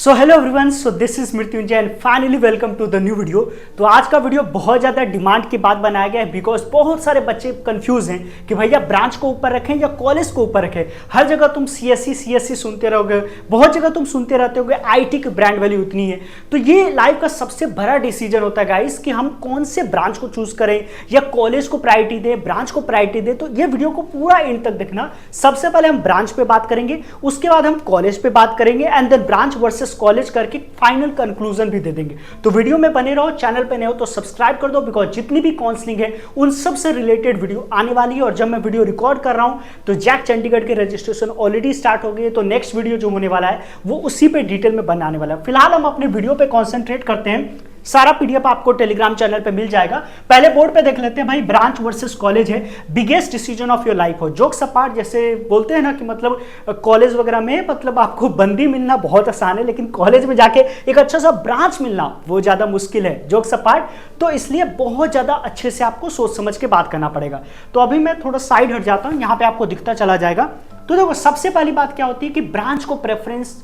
So hello everyone, so this is Mrityunjay and finally welcome to the new video. तो आज का video बहुत ज़्यादा डिमांड के बाद बनाया गया है बिकॉज बहुत सारे बच्चे कंफ्यूज हैं कि भैया ब्रांच को ऊपर रखें या कॉलेज को ऊपर रखें। हर जगह तुम सीएससी सुनते रहोगे, बहुत जगह तुम सुनते रहते होगे आईटी की ब्रांड वैल्यू उतनी है। तो ये लाइफ का सबसे बड़ा डिसीजन होता है गाइस कि हम कौन से ब्रांच को चूज करें या कॉलेज को प्रायोरिटी दें, ब्रांच को प्रायोरिटी दें। तो ये वीडियो को पूरा एंड तक देखना। सबसे पहले हम ब्रांच पे बात करेंगे, उसके बाद हम कॉलेज पे बात करेंगे and then branch versus college करके फाइनल कंक्लूजन भी दे देंगे। तो वीडियो में बने रहो, चैनल पे नए हो तो सब्सक्राइब कर दो बिकॉज जितनी भी काउंसलिंग है उन सब से रिलेटेड वीडियो आने वाली है। और जब मैं वीडियो रिकॉर्ड कर रहा हूं तो जैक चंडीगढ़ के रजिस्ट्रेशन ऑलरेडी स्टार्ट हो गई है। तो नेक्स्ट वीडियो जो होने वाला है वो उसी पे डिटेल में बनाने वाला है। फिलहाल हम अपने वीडियो पे कॉन्सेंट्रेट करते हैं। सारा पीडीएफ आपको टेलीग्राम चैनल पे मिल जाएगा। पहले बोर्ड पे देख लेते हैं भाई, ब्रांच वर्सेस कॉलेज है, biggest decision of your life हो। जोक्स अपार्ट, जैसे बोलते हैं ना कि मतलब कॉलेज वगैरह में मतलब आपको बंदी मिलना बहुत आसान है, लेकिन कॉलेज में जाके एक अच्छा सा ब्रांच मिलना वो ज्यादा मुश्किल है। जोक्स अपार्ट, तो इसलिए बहुत ज्यादा अच्छे से आपको सोच समझ के बात करना पड़ेगा। तो अभी मैं थोड़ा साइड हट जाता हूँ, यहाँ पे आपको दिखता चला जाएगा। तो देखो, सबसे पहली बात क्या होती है कि ब्रांच को प्रेफरेंस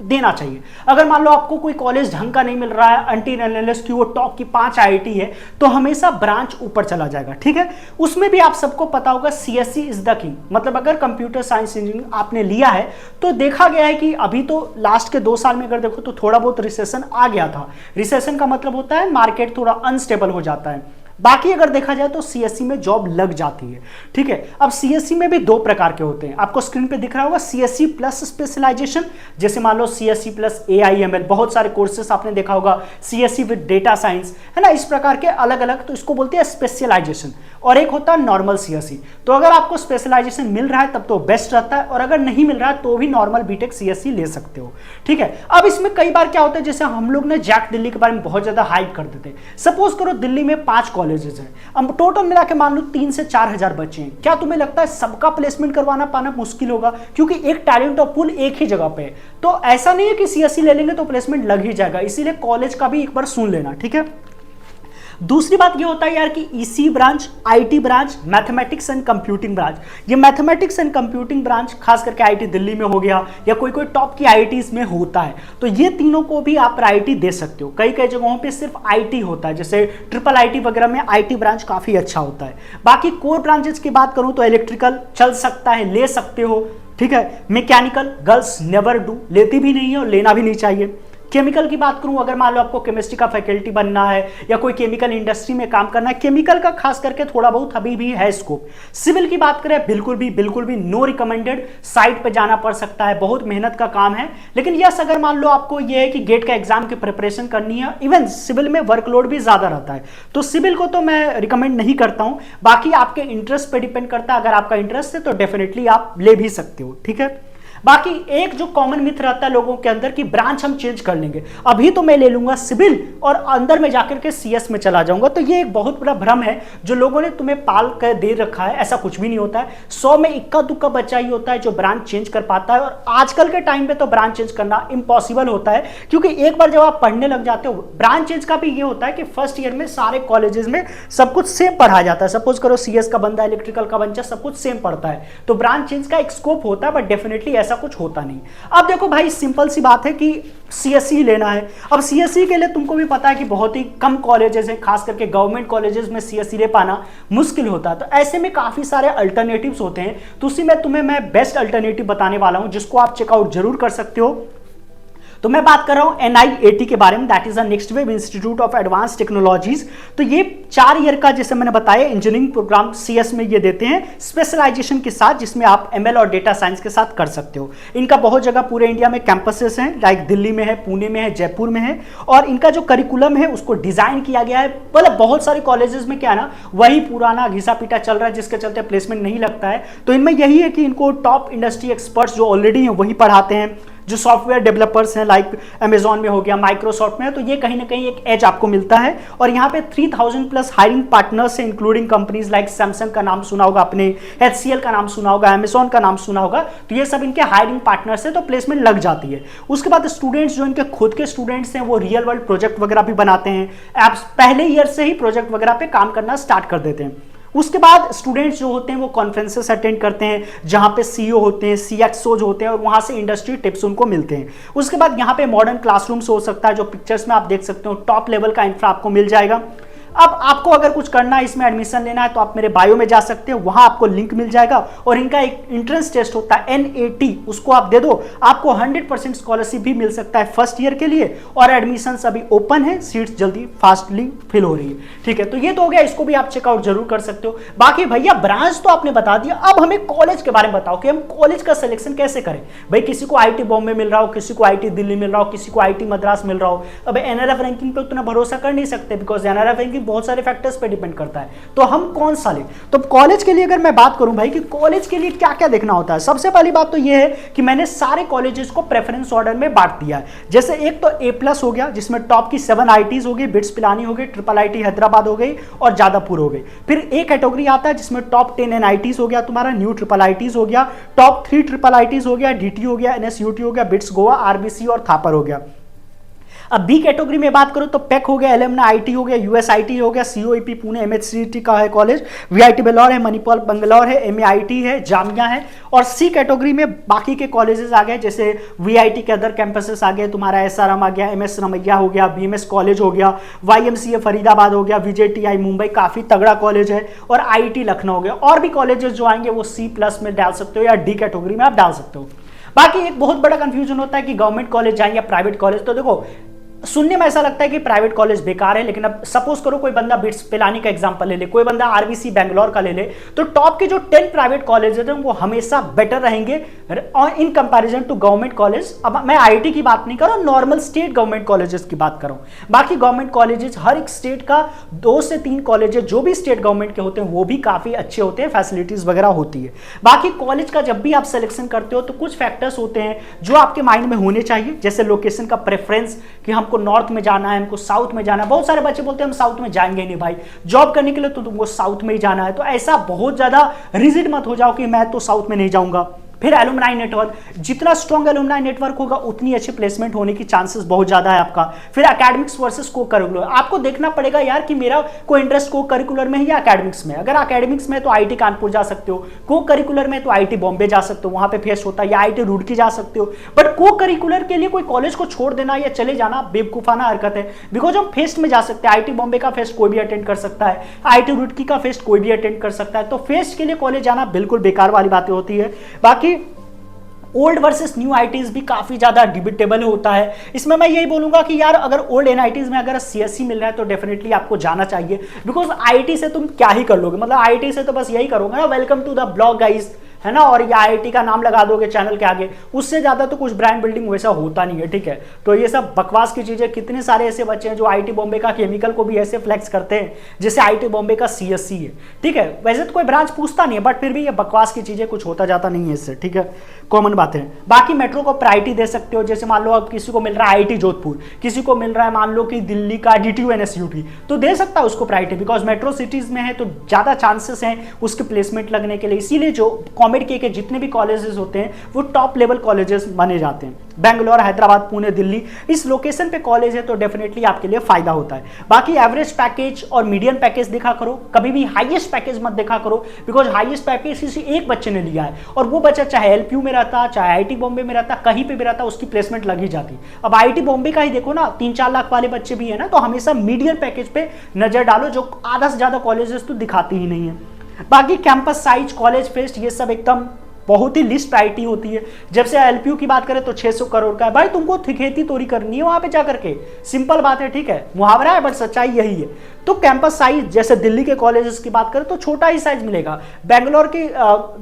देना चाहिए। अगर मान लो आपको कोई कॉलेज ढंग का नहीं मिल रहा है, अनटिल अनलेस की वो टॉप की 5 आईआईटी है, तो हमेशा ब्रांच ऊपर चला जाएगा। ठीक है, उसमें भी आप सबको पता होगा सीएससी इज द किंग। मतलब अगर कंप्यूटर साइंस इंजीनियरिंग आपने लिया है तो देखा गया है कि अभी तो लास्ट के 2 साल में अगर देखो तो थोड़ा बहुत रिसेशन आ गया था। रिसेशन का मतलब होता है मार्केट थोड़ा अनस्टेबल हो जाता है। बाकी अगर देखा जाए तो सीएससी में जॉब लग जाती है। ठीक है, अब सीएससी में भी 2 प्रकार के होते हैं, आपको स्क्रीन पे दिख रहा होगा। सीएससी प्लस स्पेशलाइजेशन, जैसे मान लो सीएससी प्लस एआईएमएल, बहुत सारे कोर्सेस आपने देखा होगा, सीएससी विद डेटा साइंस, है ना, इस प्रकार के अलग अलग, तो इसको बोलते हैं स्पेशलाइजेशन। और एक होता है नॉर्मल सीएससी। तो अगर आपको स्पेशलाइजेशन मिल रहा है तब तो बेस्ट रहता है, और अगर नहीं मिल रहा है तो भी नॉर्मल बीटेक सीएससी ले सकते हो। ठीक है, अब इसमें कई बार क्या होता है, जैसे हम लोग ने जैक दिल्ली के बारे में बहुत ज्यादा हाइप कर देते हैं। सपोज करो दिल्ली में 5 कॉलेजेस हैं, अब टोटल मिला के मान लो 3 से 4 हजार बच्चे हैं। क्या तुम्हें लगता है सबका प्लेसमेंट करवाना पाना मुश्किल होगा? क्योंकि एक टैलेंट और पूल एक ही जगह पे है। तो ऐसा नहीं है कि सीएससी ले लेंगे तो प्लेसमेंट लग ही जाएगा, इसीलिए कॉलेज का भी एक बार सुन लेना। ठीक है, दूसरी बात ये होता है यार कि EC branch, IT branch, mathematics and computing branch. ये मैथमेटिक्स एंड कंप्यूटिंग ब्रांच खास करके आईटी दिल्ली में हो गया या कोई कोई टॉप की आईआईटीज में होता है। तो ये तीनों को भी आप प्रायोरिटी दे सकते हो। कई कई जगहों पे सिर्फ आईटी होता है, जैसे ट्रिपल आईटी वगैरह में आईटी ब्रांच काफी अच्छा होता है। बाकी कोर ब्रांचेस की बात करूं तो इलेक्ट्रिकल चल सकता है, ले सकते हो। ठीक है, मैकेनिकल गर्ल्स नेवर डू, लेती भी नहीं है और लेना भी नहीं चाहिए। केमिकल की बात करूं, अगर मान लो आपको केमिस्ट्री का फैकल्टी बनना है या कोई केमिकल इंडस्ट्री में काम करना है, केमिकल का खास करके थोड़ा बहुत अभी भी है स्कोप। सिविल की बात करें, बिल्कुल भी नो रिकमेंडेड, साइट पे जाना पड़ सकता है, बहुत मेहनत का काम है। लेकिन यस, अगर मान लो आपको ये है कि गेट का एग्जाम की प्रिपरेशन करनी है, इवन सिविल में वर्कलोड भी ज्यादा रहता है, तो सिविल को तो मैं रिकमेंड नहीं करता हूं। बाकी आपके इंटरेस्ट पे डिपेंड करता है, अगर आपका इंटरेस्ट है तो डेफिनेटली आप ले भी सकते हो। ठीक है, बाकी एक जो कॉमन मिथ रहता है लोगों के अंदर कि ब्रांच हम चेंज कर लेंगे, अभी तो मैं ले लूंगा सिविल और अंदर में जाकर के सीएस में चला जाऊंगा। तो ये एक बहुत बड़ा भ्रम है जो लोगों ने तुम्हें पाल कर दे रखा है। ऐसा कुछ भी नहीं होता है। 100 में इक्का दुक्का बच्चा ही होता है जो ब्रांच चेंज कर पाता है, और आजकल के टाइम पे तो ब्रांच चेंज करना इम्पॉसिबल होता है, क्योंकि एक बार जब आप पढ़ने लग जाते हो, ब्रांच चेंज का भी ये होता है कि फर्स्ट ईयर में सारे कॉलेजेस में सब कुछ सेम पढ़ाया जाता है। सपोज करो सीएस का बंदा, इलेक्ट्रिकल का बंदा, सब कुछ सेम पढ़ता है, तो ब्रांच चेंज का एक स्कोप होता है, बट डेफिनेटली ऐसा कुछ होता नहीं। अब देखो भाई, सिंपल सी बात है कि सीएससी लेना है। अब सीएससी के लिए तुमको भी पता है कि बहुत ही कम कॉलेजेस हैं, खास करके गवर्नमेंट कॉलेजेस में सीएससी ले पाना मुश्किल होता है। तो ऐसे में काफी सारे अल्टरनेटिव्स होते हैं, तो उसी में तुम्हें मैं बेस्ट अल्टरनेटिव बताने वाला हूं जिसको आप चेकआउट जरूर कर सकते हो। तो मैं बात कर रहा हूं एनआईएटी के बारे में, that is the next wave institute of advance technologies. तो ये 4 ईयर का, जैसे मैंने बताया, इंजीनियरिंग प्रोग्राम सीएस में ये देते हैं स्पेशलाइजेशन के साथ, जिसमें आप एमएल और डेटा साइंस के साथ कर सकते हो। इनका बहुत जगह पूरे इंडिया में कैंपसेस हैं, लाइक दिल्ली में है, पुणे में है, जयपुर में है। और इनका जो करिकुलम है उसको डिजाइन किया गया है। मतलब बहुत सारे कॉलेजेस में क्या है ना, वही पुराना घिसा पीटा चल रहा है, जिसके चलते प्लेसमेंट नहीं लगता है। तो इनमें यही है कि इनको टॉप इंडस्ट्री एक्सपर्ट्स जो ऑलरेडी हैं वही पढ़ाते हैं, जो सॉफ्टवेयर डेवलपर्स हैं, लाइक अमेजॉन में हो गया, माइक्रोसॉफ्ट में है। तो ये कहीं ना कहीं एक एज आपको मिलता है। और यहाँ पे 3000 प्लस हायरिंग पार्टनर्स हैं, इंक्लूडिंग कंपनीज लाइक सैमसंग का नाम सुना होगा आपने, एचसीएल का नाम सुना होगा, अमेजॉन का नाम सुना होगा। तो ये सब इनके हायरिंग पार्टनर्स हैं, तो प्लेसमेंट लग जाती है। उसके बाद स्टूडेंट्स जो इनके खुद के स्टूडेंट्स हैं वो रियल वर्ल्ड प्रोजेक्ट वगैरह भी बनाते हैं। एप्स पहले ईयर से ही प्रोजेक्ट वगैरह पे काम करना स्टार्ट कर देते हैं। उसके बाद स्टूडेंट्स जो होते हैं वो कॉन्फ्रेंसेस अटेंड करते हैं, जहां पे सीईओ होते हैं, सीएक्सओज होते हैं, और वहां से इंडस्ट्री टिप्स उनको मिलते हैं। उसके बाद यहाँ पे मॉडर्न क्लासरूम्स हो सकता है, जो पिक्चर्स में आप देख सकते हो, टॉप लेवल का इंफ्रा आपको मिल जाएगा। अब आपको अगर कुछ करना है, इसमें एडमिशन लेना है, तो आप मेरे बायो में जा सकते हो, वहां आपको लिंक मिल जाएगा। और इनका एक एंट्रेंस टेस्ट होता है NAT, उसको आप दे दो, आपको 100% स्कॉलरशिप भी मिल सकता है फर्स्ट ईयर के लिए। और एडमिशन अभी ओपन है, सीट्स जल्दी फास्टली फिल हो रही है, ठीक है। तो ये तो हो गया, इसको भी आप चेकआउट जरूर कर सकते हो। बाकी भैया ब्रांच तो आपने बता दिया, अब हमें कॉलेज के बारे में बताओ कि हम कॉलेज का सिलेक्शन कैसे करें। भाई किसी को IIT बॉम्बे मिल रहा हो, किसी को IIT दिल्ली मिल रहा हो, किसी को IIT मद्रास मिल रहा हो। अब NRF रैंकिंग पे उतना भरोसा कर नहीं सकते, बिकॉज NRF रैंकिंग बहुत सारे फैक्टर्स पे डिपेंड करता है। तो हम कौन सा लें? तो कॉलेज के लिए अगर मैं बात करूं भाई कि कॉलेज के लिए क्या क्या देखना होता है, सबसे पहली बात तो ये है कि मैंने सारे कॉलेजेस को प्रेफरेंस ऑर्डर में बांट दिया है। जैसे एक तो A+ हो गया, जिसमें टॉप की 7 IITs हो गई, बिट्स पिलानी हो गई, ट्रिपल IIT हैदराबाद हो गई और जादवपुर हो गई। फिर एक कैटेगरी आता है जिसमें टॉप 10 NITs हो गया, तुम्हारा न्यू ट्रिपल IITs हो गया, टॉप 3 ट्रिपल IITs हो गया, DT हो गया, NSUT हो गया, बिट्स गोवा, RBC और थापर हो गया। अब B कैटेगरी में बात करो तो PEC हो गया, एलुमना IIT हो गया, USIT हो गया, COEP पुणे MHCT का है कॉलेज, VIT बेलोर है, मणिपाल बंगलौर है, MAIT है, जामिया है। और C कैटेगरी में बाकी के कॉलेजेस आ गए, जैसे VIT के अदर कैंपसेस आ गए, तुम्हारा SRM आ गया, MS रमैया हो गया, BMS कॉलेज हो गया, YMCA फरीदाबाद हो गया, VJTI मुंबई काफी तगड़ा कॉलेज है, और IIT लखनऊ हो गया। और भी कॉलेजेस जो आएंगे वो C+ में डाल सकते हो या D कैटेगरी में आप डाल सकते हो। बाकी एक बहुत बड़ा कंफ्यूजन होता है कि गवर्नमेंट कॉलेज जाए या प्राइवेट कॉलेज। तो देखो, सुनने में ऐसा लगता है कि प्राइवेट कॉलेज बेकार है, लेकिन अब सपोज करो कोई बंदा बिट्स पिलानी का एग्जांपल ले ले, कोई बंदा RBC बेंगलोर का ले ले, तो टॉप के जो 10 प्राइवेट कॉलेज हैं वो हमेशा बेटर रहेंगे in comparison to government college. अब मैं IIT की बात नहीं कर रहा हूं, नॉर्मल स्टेट गवर्नमेंट कॉलेजेस की बात कर रहा हूं। बाकी गवर्नमेंट कॉलेजेस, हर एक स्टेट का 2 से 3 कॉलेजेस जो भी स्टेट गवर्नमेंट के होते हैं वो भी काफी अच्छे होते हैं, फैसिलिटीज वगैरह होती है। बाकी कॉलेज का जब भी आप सिलेक्शन करते हो तो कुछ फैक्टर्स होते हैं जो आपके माइंड में होने चाहिए, जैसे लोकेशन का प्रेफरेंस, कि हमको नॉर्थ में जाना है, हमको साउथ में जाना है। बहुत सारे बच्चे बोलते हैं हम साउथ में जाएंगे नहीं भाई, जॉब करने के लिए तो तुमको साउथ में ही जाना है। तो ऐसा बहुत ज्यादा रिजिड मत हो जाओ कि मैं तो साउथ में नहीं जाऊंगा। फिर एलुमनाई नेटवर्क, जितना स्ट्रॉन्ग एलुमनाई नेटवर्क होगा उतनी अच्छी प्लेसमेंट होने की चांसेस बहुत ज्यादा है आपका। फिर एकेडमिक्स वर्सेस को करिकुलर, आपको देखना पड़ेगा यार कि मेरा को इंटरेस्ट को करिकुलर में है या एकेडमिक्स में। अगर एकेडमिक्स में तो IIT कानपुर जा सकते हो, को करिकुलर में तो IIT बॉम्बे जा सकते हो, वहां पे फेस्ट होता है, या IIT रुड़की जा सकते हो। बट को करिकुलर के लिए कोई कॉलेज को छोड़ देना या चले जाना बेवकूफाना हरकत है, बिकॉज हम फेस्ट में जा सकते हैं। IIT बॉम्बे का फेस्ट कोई भी अटेंड कर सकता है, IIT रुड़की का फेस्ट कोई भी अटेंड कर सकता है। तो फेस्ट के लिए कॉलेज जाना बिल्कुल बेकार वाली बातें होती है। बाकी ओल्ड वर्सेस न्यू IITs भी काफी ज्यादा डिबेटेबल होता है। इसमें मैं यही बोलूंगा कि यार अगर ओल्ड NITs में अगर CSE मिल रहा है तो डेफिनेटली आपको जाना चाहिए, बिकॉज IIT से तुम क्या ही कर लोगे, मतलब IIT से तो बस यही करोगे ना, welcome to the blog guys, है ना, और ये IIT का नाम लगा दोगे चैनल के आगे, उससे ज्यादा तो कुछ ब्रांड बिल्डिंग वैसा होता नहीं है, ठीक है। तो ये सब बकवास की चीजें, कितने सारे ऐसे बच्चे हैं जो IIT बॉम्बे का केमिकल को भी ऐसे फ्लेक्स करते हैं जैसे IIT बॉम्बे का CSE है, ठीक है। वैसे तो कोई ब्रांच पूछता नहीं है, बट फिर भी ये बकवास की चीजें, कुछ होता जाता नहीं है इससे, ठीक है, कॉमन बात है। बाकी मेट्रो को प्रायोरिटी दे सकते हो, जैसे मान लो अब किसी को मिल रहा है IIT जोधपुर, किसी को मिल रहा है मान लो कि दिल्ली का DTU NSUT, तो दे सकता है उसको प्रायोरिटी, बिकॉज मेट्रो सिटीज में है तो ज्यादा चांसेस हैं उसके प्लेसमेंट लगने के लिए। इसीलिए जो कॉमेड के जितने भी कॉलेजेस होते हैं वो टॉप लेवल कॉलेजेस माने जाते हैं। बेंगलोर, हैदराबाद, पुणे, दिल्ली, इस लोकेशन पे कॉलेज है तो डेफिनेटली आपके लिए फायदा होता है। बाकी एवरेज पैकेज और मीडियम पैकेज देखा करो, कभी भी हाईएस्ट पैकेज मत देखा करो, बिकॉज हाईएस्ट पैकेज किसी एक बच्चे ने लिया है और वो बच्चा चाहे LPU में रहता, चाहे IIT बॉम्बे में रहता, कहीं पे भी रहता, उसकी प्लेसमेंट लगी जाती। अब IIT बॉम्बे का ही देखो ना, 3-4 लाख वाले बच्चे भी है ना, तो हमेशा मीडियम पैकेज पे नजर डालो, जो आधा से ज्यादा कॉलेजेस तो दिखाती ही नहीं है। बाकी कैंपस साइज, कॉलेज फेस्ट, ये सब एकदम बहुत ही लिस्ट प्रायोरिटी होती है। जब से LPU की बात करें तो 600 करोड़ का है भाई, तुमको खेती तोड़ी करनी है वहां पे जाकर के, सिंपल बात है, ठीक है, मुहावरा है बट सच्चाई यही है। तो कैंपस साइज, जैसे दिल्ली के कॉलेजेस की बात करें तो छोटा ही साइज मिलेगा। बेंगलोर की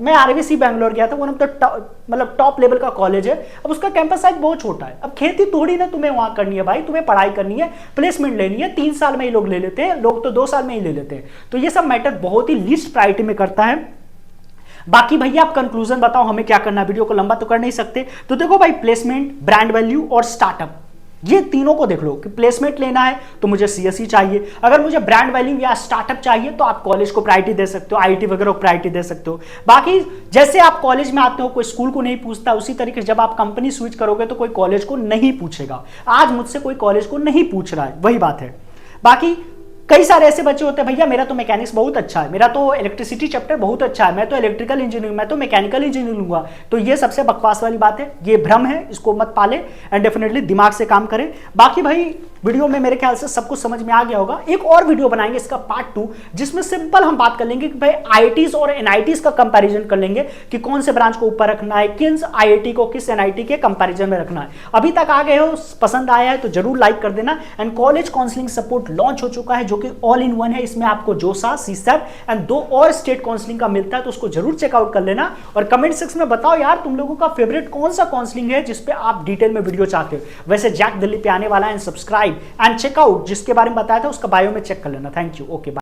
मैं RBC बेंगलोर गया था, वन ऑफ द मतलब टॉप लेवल का कॉलेज है, अब उसका कैंपस साइज बहुत छोटा है। अब खेती तोड़ी ना तुम्हें वहां करनी है भाई, तुम्हें पढ़ाई करनी है, प्लेसमेंट लेनी है, 3 साल में ही लोग ले लेते हैं, लोग तो 2 साल में ही ले लेते हैं। तो ये सब मैटर बहुत ही लिस्ट प्रायोरिटी में करता है। बाकी भैया आप कंक्लूजन बताओ हमें क्या करना है, वीडियो को लंबा तो कर नहीं सकते। तो देखो भाई, प्लेसमेंट, ब्रांड वैल्यू और स्टार्टअप, ये तीनों को देख लो कि प्लेसमेंट लेना है तो मुझे CSE चाहिए, अगर मुझे ब्रांड वैल्यू या स्टार्टअप चाहिए तो आप कॉलेज को प्रायोरिटी दे सकते हो, IIT वगैरह को प्रायोरिटी दे सकते हो। बाकी जैसे आप कॉलेज में आते हो कोई स्कूल को नहीं पूछता, उसी तरीके से जब आप कंपनी स्विच करोगे तो कोई कॉलेज को नहीं पूछेगा। आज मुझसे कोई कॉलेज को नहीं पूछ रहा है, वही बात है। बाकी कई सारे ऐसे बच्चे होते हैं भैया मेरा तो मैकेनिक्स बहुत अच्छा है, मेरा तो इलेक्ट्रिसिटी चैप्टर बहुत अच्छा है, मैं तो इलेक्ट्रिकल इंजीनियरिंग, मैं तो मैकेनिकल इंजीनियरिंग लूंगा। तो ये सबसे बकवास वाली बात है, ये भ्रम है, इसको मत पाले एंड डेफिनेटली दिमाग से काम करें। बाकी भाई वीडियो में मेरे ख्याल से सब कुछ समझ में आ गया होगा। एक और वीडियो बनाएंगे इसका पार्ट 2, जिसमें सिंपल हम बात कर लेंगे कि भाई आईआईटीज और एनआईटीज का कंपैरिजन कर लेंगे कि कौन से ब्रांच को ऊपर रखना है, किस आईआईटी को किस एनआईटी के कंपैरिजन में रखना है। अभी तक आ गए हो, पसंद आया है तो जरूर लाइक कर देना। And college counselling support launch हो चुका है जो कि ऑल इन वन है। इसमें आपको जोसा, सीसैट एंड 2 और स्टेट काउंसलिंग का मिलता है, तो उसको जरूर चेकआउट कर लेना। और कमेंट सेक्शन में बताओ यार तुम लोगों का फेवरेट कौन सा काउंसलिंग है जिसपे आप डिटेल में वीडियो चाहते हो। वैसे जैक दिल्ली पे आने वाला है, एंड सब्सक्राइब एंड चेकआउट जिसके बारे में बताया था उसका बायो में चेक कर लेना। Thank you, okay bye.